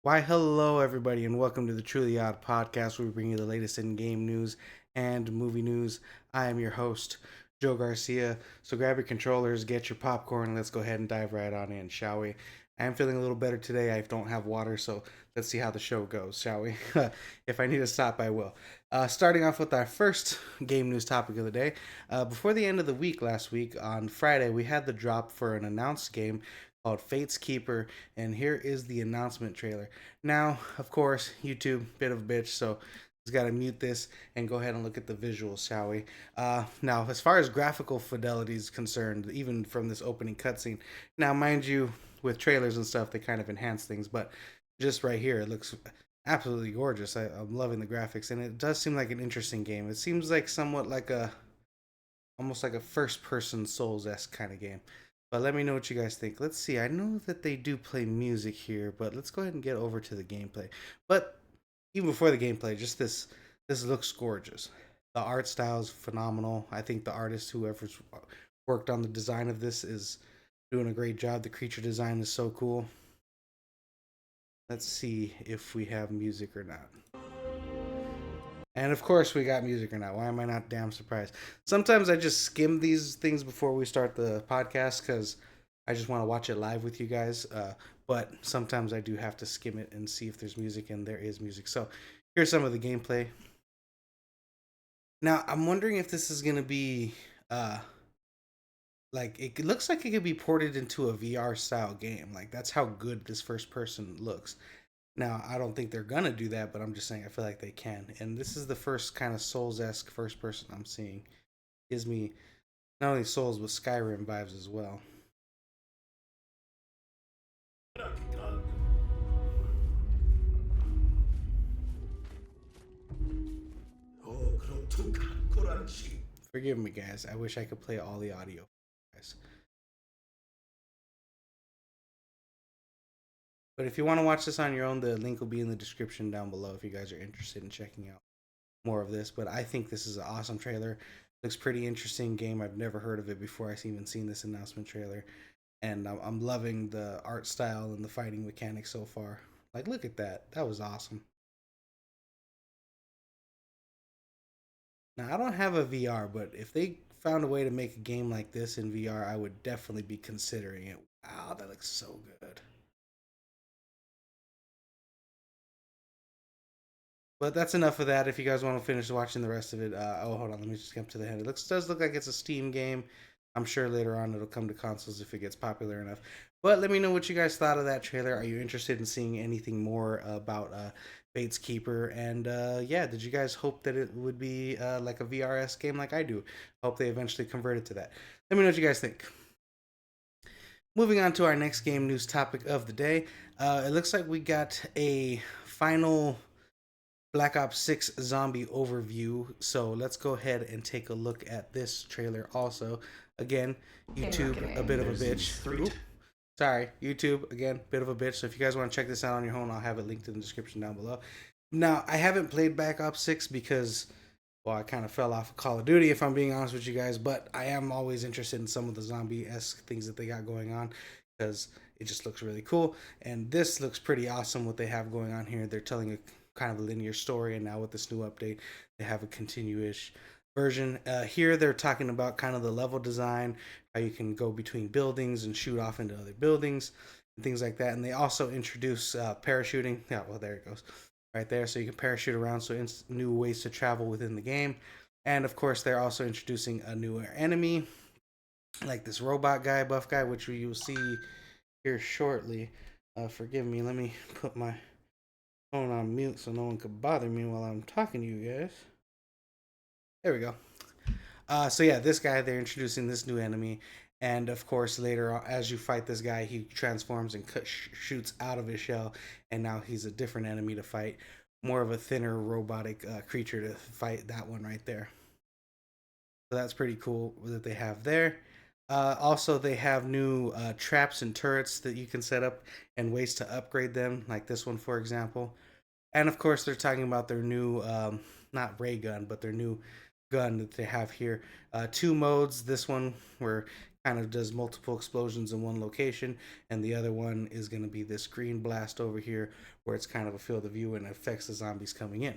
Why, hello, everybody, and welcome to the Truly Odd podcast, where we bring you the latest in game news and movie news. I am your host, Joe Garcia. So grab your controllers, get your popcorn, and let's go ahead and dive right on in, shall we? I am feeling a little better today. I don't have water, so let's see how the show goes, shall we? If I need to stop, I will. Starting off with our first game news topic of the day. Before the end of the week last week, on Friday, we had the drop for an announced game called FateKeeper, and here is the announcement trailer. Now, of course, YouTube, bit of a bitch, so just got to mute this and go ahead and look at the visuals, shall we? Now, as far as graphical fidelity is concerned, even from this opening cutscene, now, mind you, with trailers and stuff, they kind of enhance things, but just right here, it looks absolutely gorgeous. I'm loving the graphics, and it does seem like an interesting game. It seems like somewhat like almost like a first person Souls esque kind of game. But let me know what you guys think. Let's see. I know that they do play music here, but let's go ahead and get over to the gameplay. But even before the gameplay, just this looks gorgeous. The art style is phenomenal. I think the artist, whoever's worked on the design of this, is doing a great job. The creature design is so cool. Let's see if we have music or not. And of course, we got music or not. Why am I not damn surprised? Sometimes I just skim these things before we start the podcast because I just want to watch it live with you guys. But sometimes I do have to skim it and see if there's music, and there is music. So here's some of the gameplay. Now, I'm wondering if this is going to be like it looks like it could be ported into a VR style game. Like that's how good this first person looks. Now, I don't think they're gonna do that, but I'm just saying I feel like they can. And this is the first kind of Souls esque first person I'm seeing. Gives me not only Souls but Skyrim vibes as well. Forgive me, guys. I wish I could play all the audio, guys. But if you want to watch this on your own, the link will be in the description down below if you guys are interested in checking out more of this. But I think this is an awesome trailer. Looks pretty interesting game. I've never heard of it before. I've even seen this announcement trailer, and I'm loving the art style and the fighting mechanics so far. Like, look at that. That was awesome. Now, I don't have a VR, but if they found a way to make a game like this in VR, I would definitely be considering it. Wow, that looks so good. But that's enough of that. If you guys want to finish watching the rest of it, oh, hold on, let me just come to the end. It does look like it's a Steam game. I'm sure later on it'll come to consoles if it gets popular enough. But let me know what you guys thought of that trailer. Are you interested in seeing anything more about Fate's Keeper? And yeah, did you guys hope that it would be like a VRS game like I do? Hope they eventually convert it to that. Let me know what you guys think. Moving on to our next game news topic of the day. It looks like we got a final Black Ops 6 zombie overview. So let's go ahead and take a look at this trailer also. Again, YouTube, a bit of a bitch. Oop, sorry, YouTube, again, bit of a bitch. So if you guys want to check this out on your own, I'll have it linked in the description down below. Now, I haven't played Black Ops 6 because, well, I kind of fell off of Call of Duty, if I'm being honest with you guys, but I am always interested in some of the zombie esque things that they got going on because it just looks really cool. And this looks pretty awesome what they have going on here. They're telling a kind of a linear story, and now with this new update, they have a continuous version. Here, they're talking about kind of the level design, how you can go between buildings and shoot off into other buildings and things like that. And they also introduce parachuting. Yeah, well, there it goes right there. So you can parachute around, so new ways to travel within the game. And of course, they're also introducing a newer enemy, like this robot guy, buff guy, which we will see here shortly. Forgive me, let me put my phone on mute so no one could bother me while I'm talking to you guys. There we go. So yeah, this guy, they're introducing this new enemy, and of course later as you fight this guy, he transforms and shoots out of his shell, and now he's a different enemy to fight, more of a thinner robotic creature to fight that one right there. So that's pretty cool that they have there. Also, they have new traps and turrets that you can set up and ways to upgrade them, like this one, for example. And of course, they're talking about their new, not ray gun, but their new gun that they have here. Two modes. This one, we're kind of does multiple explosions in one location, and the other one is going to be this green blast over here, where it's kind of a field of view and affects the zombies coming in.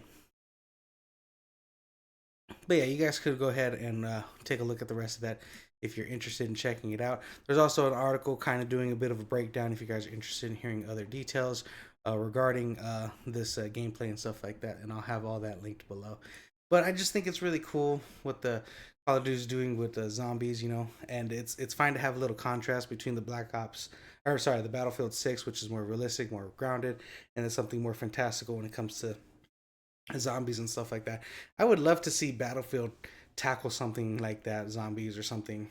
But yeah, you guys could go ahead and take a look at the rest of that if you're interested in checking it out. There's also an article kind of doing a bit of a breakdown if you guys are interested in hearing other details regarding this gameplay and stuff like that, and I'll have all that linked below. But I just think it's really cool what the Call of Duty is doing with the zombies, you know, and it's fine to have a little contrast between the the Battlefield 6, which is more realistic, more grounded, and it's something more fantastical when it comes to zombies and stuff like that. I would love to see Battlefield tackle something like that, zombies or something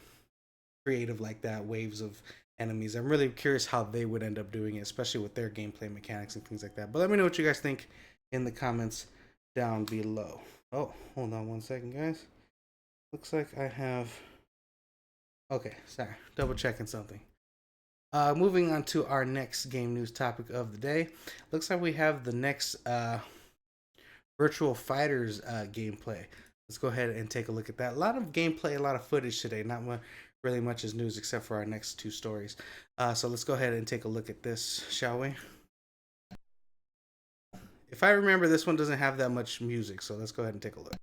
creative like that, waves of enemies. I'm really curious how they would end up doing it, especially with their gameplay mechanics and things like that. But let me know what you guys think in the comments down below. Oh, hold on one second, guys. Looks like I have. Okay, sorry, double checking something. Moving on to our next game news topic of the day. Looks like we have the next Virtual Fighters gameplay. Let's go ahead and take a look at that. A lot of gameplay, a lot of footage today. Not really much as news except for our next two stories. So let's go ahead and take a look at this, shall we? If I remember, this one doesn't have that much music, so let's go ahead and take a look.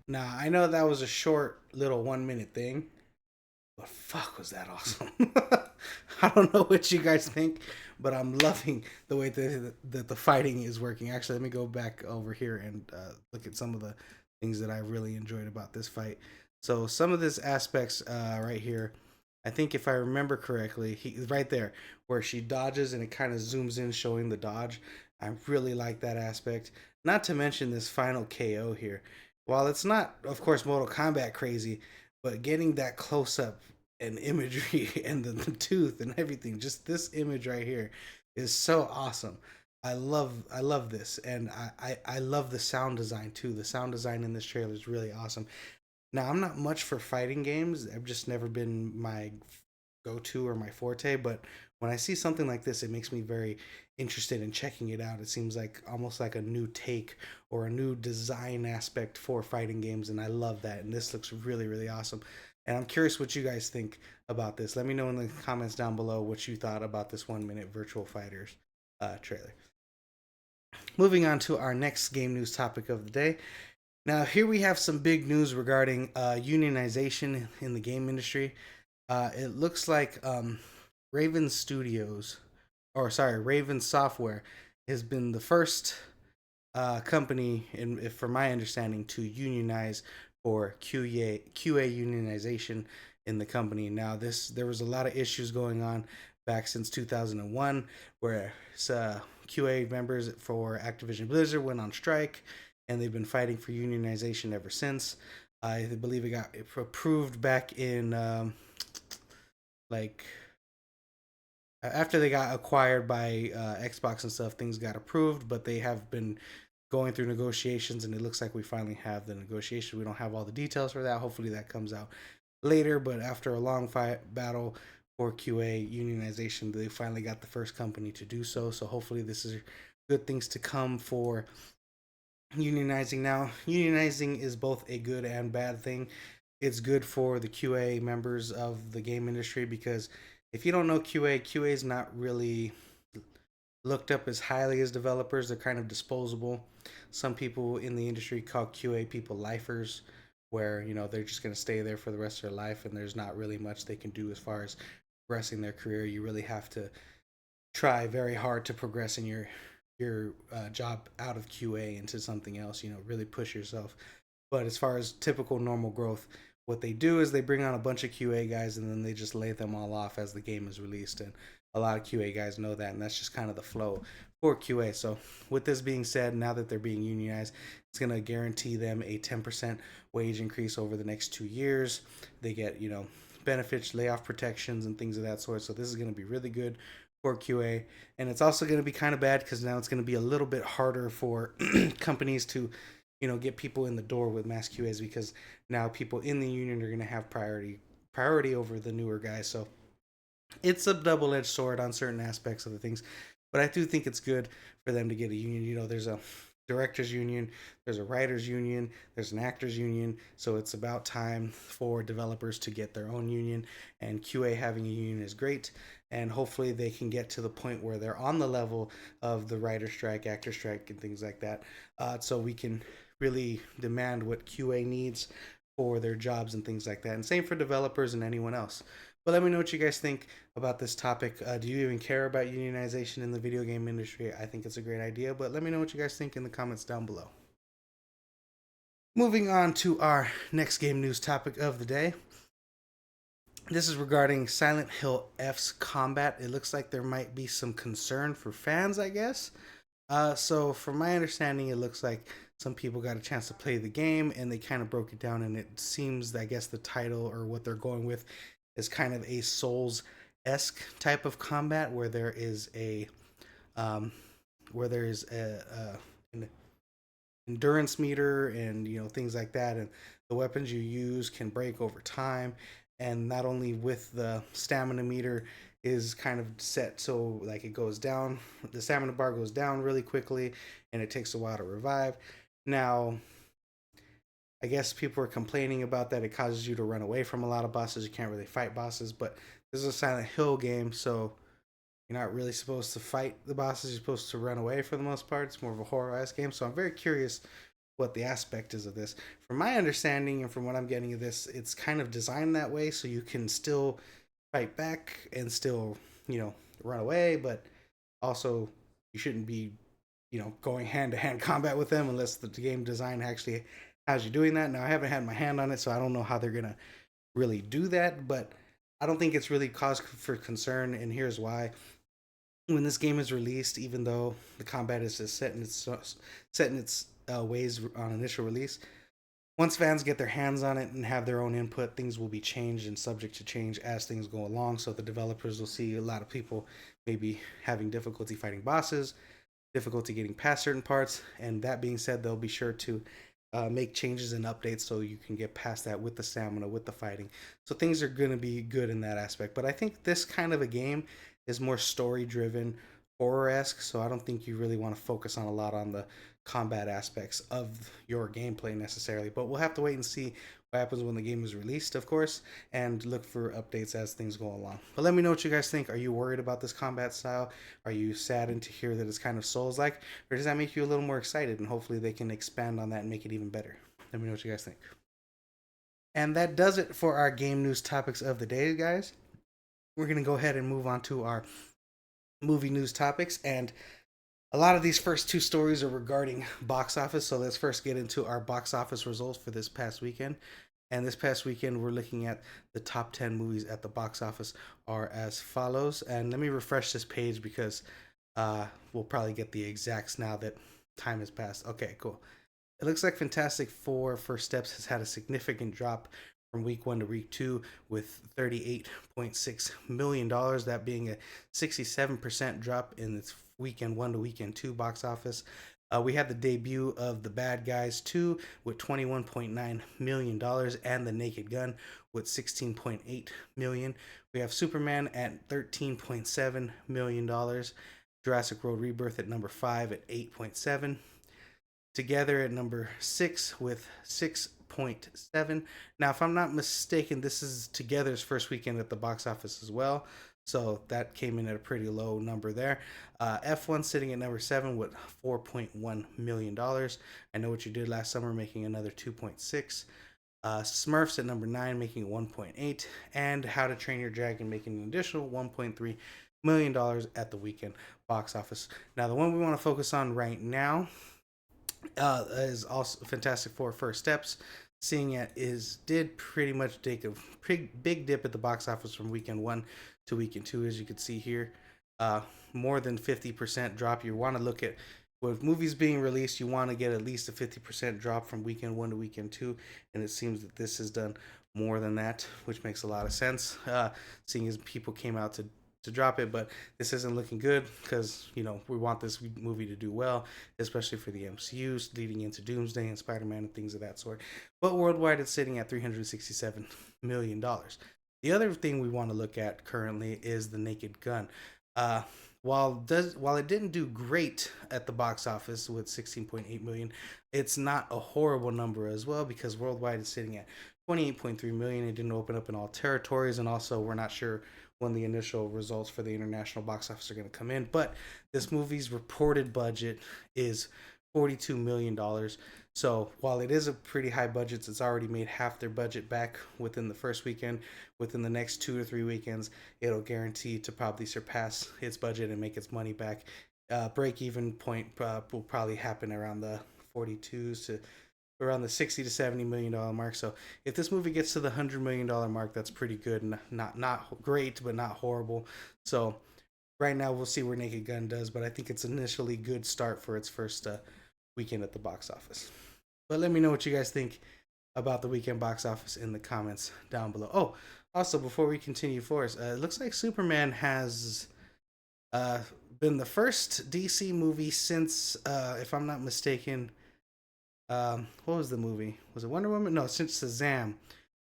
Now, I know that was a short little 1 minute thing, but fuck, was that awesome. I don't know what you guys think, but I'm loving the way that the fighting is working. Actually, let me go back over here and look at some of the things that I really enjoyed about this fight. So some of this aspects right here, I think if I remember correctly, right there where she dodges and it kind of zooms in showing the dodge. I really like that aspect. Not to mention this final KO here. While it's not, of course, Mortal Kombat crazy, but getting that close up and imagery and the tooth and everything, just this image right here is so awesome. I love this, and I love the sound design too. The sound design in this trailer is really awesome. Now, I'm not much for fighting games. I've just never been my go-to or my forte, but when I see something like this, it makes me very interested in checking it out. It seems like almost like a new take or a new design aspect for fighting games, and I love that. And this looks really, really awesome. And I'm curious what you guys think about this. Let me know in the comments down below what you thought about this 1 minute Virtual Fighters trailer. Moving on to our next game news topic of the day. Now, here we have some big news regarding unionization in the game industry. It looks like Raven Studios, or sorry, Raven Software, has been the first company, from my understanding, to unionize for QA unionization in the company. Now, there was a lot of issues going on back since 2001, where QA members for Activision Blizzard went on strike, and they've been fighting for unionization ever since. I believe it got approved back in like after they got acquired by Xbox and stuff. Things got approved, but they have been going through negotiations, and it looks like we finally have the negotiation. We don't have all the details for that. Hopefully, that comes out later. But after a long battle for QA unionization, they finally got the first company to do so. So hopefully, this is good things to come for unionizing. Now, unionizing is both a good and bad thing. It's good for the QA members of the game industry, because if you don't know QA is not really looked up as highly as developers. They're kind of disposable. Some people in the industry call QA people lifers, where they're just going to stay there for the rest of their life, and there's not really much they can do as far as progressing their career, you really have to try very hard to progress in your job out of QA into something else. Really push yourself. But as far as typical normal growth, what they do is they bring on a bunch of QA guys and then they just lay them all off as the game is released. And a lot of QA guys know that, and that's just kind of the flow for QA. So, with this being said, now that they're being unionized, it's going to guarantee them a 10% wage increase over the next 2 years. They get, benefits, layoff protections, and things of that sort. So, this is going to be really good for QA. And it's also going to be kind of bad because now it's going to be a little bit harder for companies to get people in the door with mass QAs, because now people in the union are going to have priority over the newer guys. So it's a double-edged sword on certain aspects of the things, but I do think it's good for them to get a union. There's a directors union, there's a writers union, there's an actors union. So it's about time for developers to get their own union, and QA having a union is great. And hopefully they can get to the point where they're on the level of the writer strike, actor strike, and things like that, so we can really demand what QA needs for their jobs and things like that. And same for developers and anyone else. But let me know what you guys think about this topic. Do you even care about unionization in the video game industry? I think it's a great idea, but let me know what you guys think in the comments down below. Moving on to our next game news topic of the day. This is regarding Silent Hill F's combat. It looks like there might be some concern for fans, I guess. So from my understanding, it looks like some people got a chance to play the game and they kind of broke it down, and it seems, I guess, the title or what they're going with is kind of a Souls-esque type of combat where there is um, an endurance meter and things like that, and the weapons you use can break over time. And not only with the stamina meter is kind of set so like it goes down, the stamina bar goes down really quickly and it takes a while to revive. Now, I guess people are complaining about that. It causes you to run away from a lot of bosses. You can't really fight bosses, but this is a Silent Hill game, so you're not really supposed to fight the bosses. You're supposed to run away for the most part. It's more of a horror-esque game, so I'm very curious what the aspect is of this. From my understanding and from what I'm getting of this, it's kind of designed that way so you can still fight back and still, run away, but also you shouldn't be, going hand-to-hand combat with them unless the game design actually has you doing that. Now, I haven't had my hand on it, so I don't know how they're going to really do that, but I don't think it's really cause for concern, and here's why. When this game is released, even though the combat is just set in its ways on initial release, once fans get their hands on it and have their own input, things will be changed and subject to change as things go along. So the developers will see a lot of people maybe having difficulty fighting bosses, difficulty getting past certain parts, and that being said, they'll be sure to make changes and updates so you can get past that with the stamina, with the fighting. So things are going to be good in that aspect. But I think this kind of a game is more story driven, horror-esque, so I don't think you really want to focus on a lot on the combat aspects of your gameplay necessarily. But we'll have to wait and see what happens when the game is released, of course, and look for updates as things go along. But let me know what you guys think. Are you worried about this combat style? Are you saddened to hear that it's kind of Souls-like? Or does that make you a little more excited, and hopefully they can expand on that and make it even better? Let me know what you guys think. And that does it for our game news topics of the day, guys. We're going to go ahead and move on to our movie news topics, and a lot of these first two stories are regarding box office. So let's first get into our box office results for this past weekend. And this past weekend, we're looking at the top 10 movies at the box office are as follows. And let me refresh this page because we'll probably get the exacts now that time has passed. Okay, cool. It looks like Fantastic Four First Steps has had a significant drop from week 1 to week 2 with $38.6 million, that being a 67% drop in its weekend 1 to weekend 2 box office. We had the debut of The Bad Guys 2 with $21.9 million and The Naked Gun with $16.8 million. We have Superman at $13.7 million. Jurassic World Rebirth at number 5 at 8.7. Together at number 6 with 6.7. Now, if I'm not mistaken, this is Together's first weekend at the box office as well. So that came in at a pretty low number there. F1 sitting at number 7 with $4.1 million. I Know What You Did Last Summer making another 2.6. Smurfs at number 9, making it 1.8, and How to Train Your Dragon making an additional $1.3 million at the weekend box office. Now, the one we want to focus on right now is also Fantastic Four First Steps. Seeing it did pretty much take a big dip at the box office from weekend 1 to weekend 2, as you can see here. More than 50% drop. You want to look at with movies being released, you want to get at least a 50% drop from weekend 1 to weekend 2, and it seems that this has done more than that, which makes a lot of sense. Seeing as people came out to drop it, but this isn't looking good because we want this movie to do well, especially for the MCU leading into Doomsday and Spider-Man and things of that sort. But worldwide, it's sitting at $367 million. The other thing we want to look at currently is The Naked Gun. While it didn't do great at the box office with 16.8 million, it's not a horrible number as well, because worldwide it's sitting at 28.3 million. It didn't open up in all territories, and also we're not sure when the initial results for the international box office are going to come in. But this movie's reported budget is $42 million. So while it is a pretty high budget, it's already made half their budget back within the first weekend. Within the next 2 or 3 weekends, it'll guarantee to probably surpass its budget and make its money back. Break even point will probably happen around the 42s to around the 60 to $70 million mark. So if this movie gets to the $100 million mark, that's pretty good. Not great, but not horrible. So right now we'll see where Naked Gun does, but I think it's initially good start for its first weekend at the box office. But let me know what you guys think about the weekend box office in the comments down below. Oh, also before we continue forward, it looks like Superman has been the first DC movie since, if I'm not mistaken, what was the movie? Was it Wonder Woman? No, since Shazam,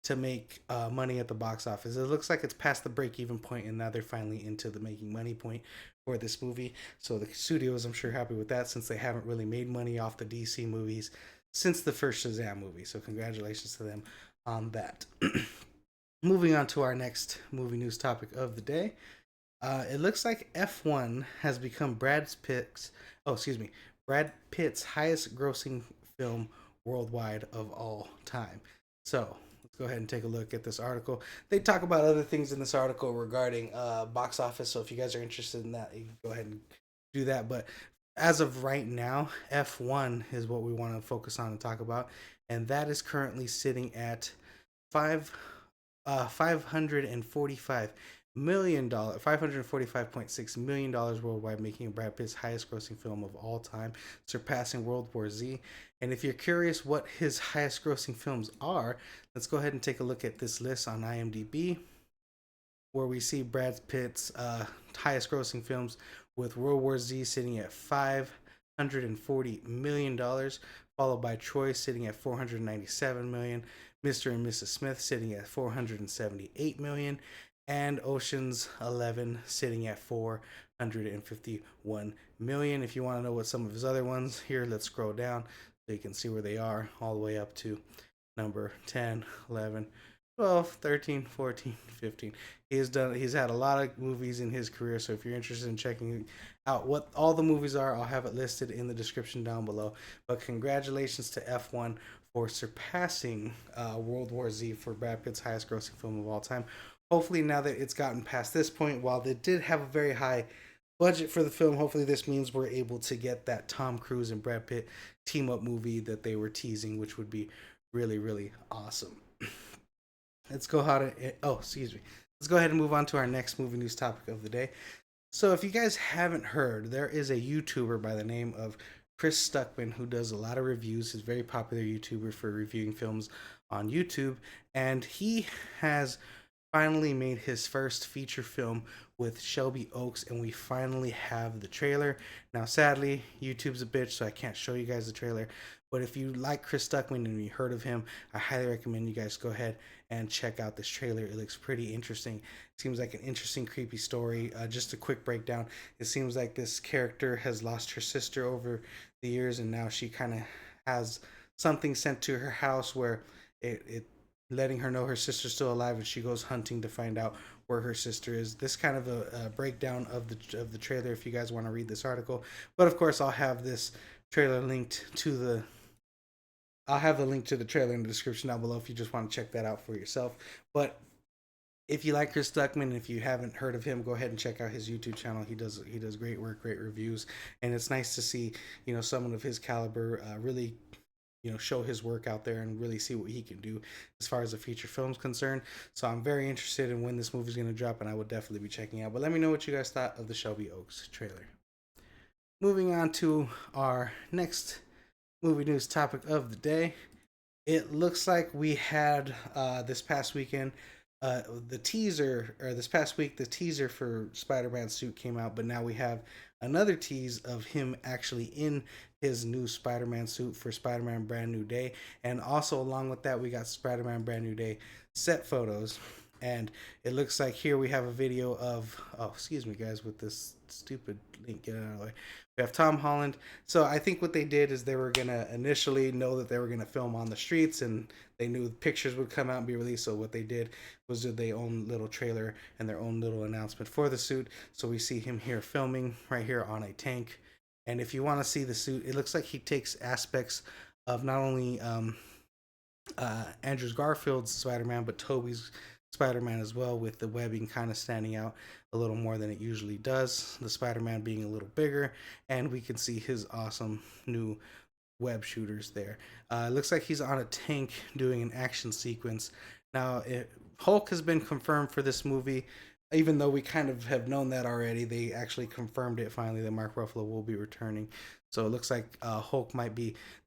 to make money at the box office. It looks like it's past the break-even point, and now they're finally into the making money point for this movie. So the studios, I'm sure, happy with that, since they haven't really made money off the DC movies since the first Shazam movie. So congratulations to them on that. Moving on to our next movie news topic of the day. It looks like F1 has become Brad Pitt's highest grossing film worldwide of all time. So let's go ahead and take a look at this article. They talk about other things in this article regarding box office. So if you guys are interested in that, you can go ahead and do that. But as of right now, F1 is what we want to focus on and talk about, and that is currently sitting at $545.6 million worldwide, making Brad Pitt's highest grossing film of all time, surpassing World War Z. And if you're curious what his highest grossing films are, let's go ahead and take a look at this list on IMDb, where we see Brad Pitt's highest grossing films, with World War Z sitting at $540 million, followed by Troy sitting at $497 million, Mr. and Mrs. Smith sitting at $478 million, and Ocean's 11 sitting at $451 million. If you want to know what some of his other ones here, let's scroll down so you can see where they are, all the way up to number 10, 11, 12, 13, 14, 15. He's had a lot of movies in his career, so if you're interested in checking out what all the movies are, I'll have it listed in the description down below. But congratulations to F1 for surpassing World War Z for Brad Pitt's highest grossing film of all time. Hopefully, now that it's gotten past this point, while they did have a very high budget for the film, hopefully this means we're able to get that Tom Cruise and Brad Pitt team up movie that they were teasing, which would be really, really awesome. Let's go ahead and move on to our next movie news topic of the day. So if you guys haven't heard, there is a YouTuber by the name of Chris Stuckman who does a lot of reviews. He's a very popular YouTuber for reviewing films on YouTube, and he has finally made his first feature film with Shelby Oaks, and we finally have the trailer. Now, sadly, YouTube's a bitch, so I can't show you guys the trailer. But if you like Chris Stuckman and you heard of him, I highly recommend you guys go ahead and check out this trailer. It looks pretty interesting. It seems like an interesting, creepy story. Just a quick breakdown. It seems like this character has lost her sister over the years, and now she kind of has something sent to her house where it letting her know her sister's still alive, and she goes hunting to find out where her sister is. This kind of a breakdown of the trailer if you guys want to read this article. But of course, I'll have this trailer linked to the I'll have the link to the trailer in the description down below if you just want to check that out for yourself. But if you like Chris Duckman, if you haven't heard of him, go ahead and check out his YouTube channel. He does great work, great reviews, and it's nice to see someone of his caliber really show his work out there and really see what he can do as far as the feature film's concerned. So I'm very interested in when this movie's going to drop, and I will definitely be checking out. But let me know what you guys thought of the Shelby Oaks trailer. Moving on to our next movie news topic of the day. It looks like we had this past weekend the teaser, or this past week, the teaser for Spider-Man suit came out, but now we have another tease of him actually in his new Spider-Man suit for Spider-Man Brand New Day. And also along with that, we got Spider-Man Brand New Day set photos. And it looks like here we have a video of, oh, excuse me, guys, with this stupid link. Get out of the way. We have Tom Holland. So I think what they did is they were going to initially know that they were going to film on the streets, and they knew pictures would come out and be released. So what they did was did their own little trailer and their own little announcement for the suit. So we see him here filming right here on a tank. And if you want to see the suit, it looks like he takes aspects of not only Andrew Garfield's Spider-Man, but Tobey's Spider-Man as well, with the webbing kind of standing out a little more than it usually does. The Spider-Man being a little bigger, and we can see his awesome new web shooters there. It looks like he's on a tank doing an action sequence. Now, Hulk has been confirmed for this movie, even though we kind of have known that already. They actually confirmed it finally that Mark Ruffalo will be returning. So it looks like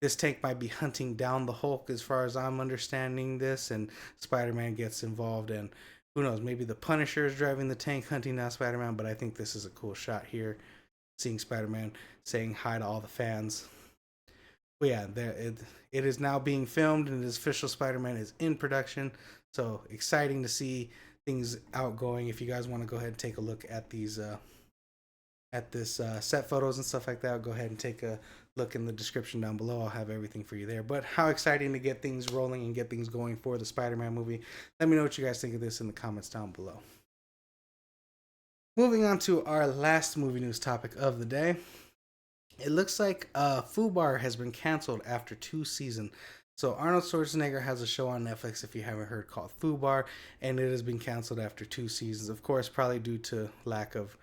this tank might be hunting down the Hulk, as far as I'm understanding this, and Spider-Man gets involved, and who knows, maybe the Punisher is driving the tank hunting down Spider-Man. But I think this is a cool shot here, seeing Spider-Man saying hi to all the fans. But yeah, it is now being filmed, and his official Spider-Man is in production. So exciting to see things outgoing. If you guys want to go ahead and take a look at these set photos and stuff like that, go ahead and take a look in the description down below. I'll have everything for you there. But how exciting to get things rolling and get things going for the Spider-Man movie. Let me know what you guys think of this in the comments down below. Moving on to our last movie news topic of the day. It looks like FUBAR has been canceled after 2 seasons. So Arnold Schwarzenegger has a show on Netflix, if you haven't heard, called FUBAR, and it has been canceled after 2 seasons. Of course, probably due to lack of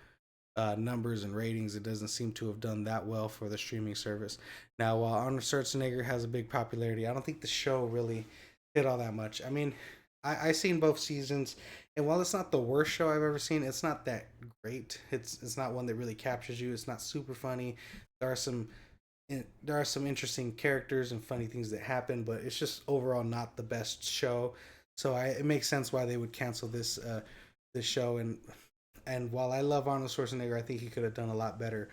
numbers and ratings. It doesn't seem to have done that well for the streaming service. Now, while Arnold Schwarzenegger has a big popularity, I don't think the show really did all that much. I mean, I seen both seasons, and while it's not the worst show I've ever seen, it's not that great. It's not one that really captures you. It's not super funny. There are some interesting characters and funny things that happen, but it's just overall not the best show. So it makes sense why they would cancel this show. And while I love Arnold Schwarzenegger, I think he could have done a lot better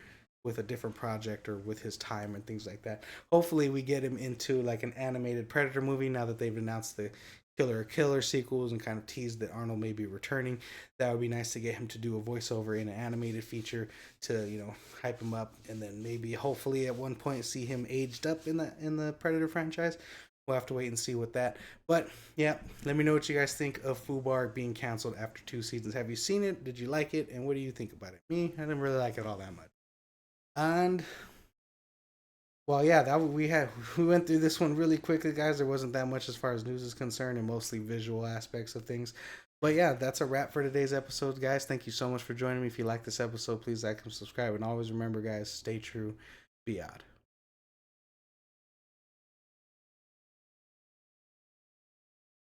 with a different project or with his time and things like that. Hopefully we get him into like an animated Predator movie now that they've announced the Killer sequels and kind of teased that Arnold may be returning. That would be nice to get him to do a voiceover in an animated feature to, hype him up, and then maybe hopefully at one point see him aged up in the Predator franchise. We'll have to wait and see with that. But yeah, let me know what you guys think of FUBAR being canceled after 2 seasons. Have you seen it? Did you like it? And what do you think about it? Me, I didn't really like it all that much. And well, yeah, we went through this one really quickly, guys. There wasn't that much as far as news is concerned, and mostly visual aspects of things. But yeah, that's a wrap for today's episode, guys. Thank you so much for joining me. If you like this episode, please like and subscribe. And always remember, guys, stay true, be odd.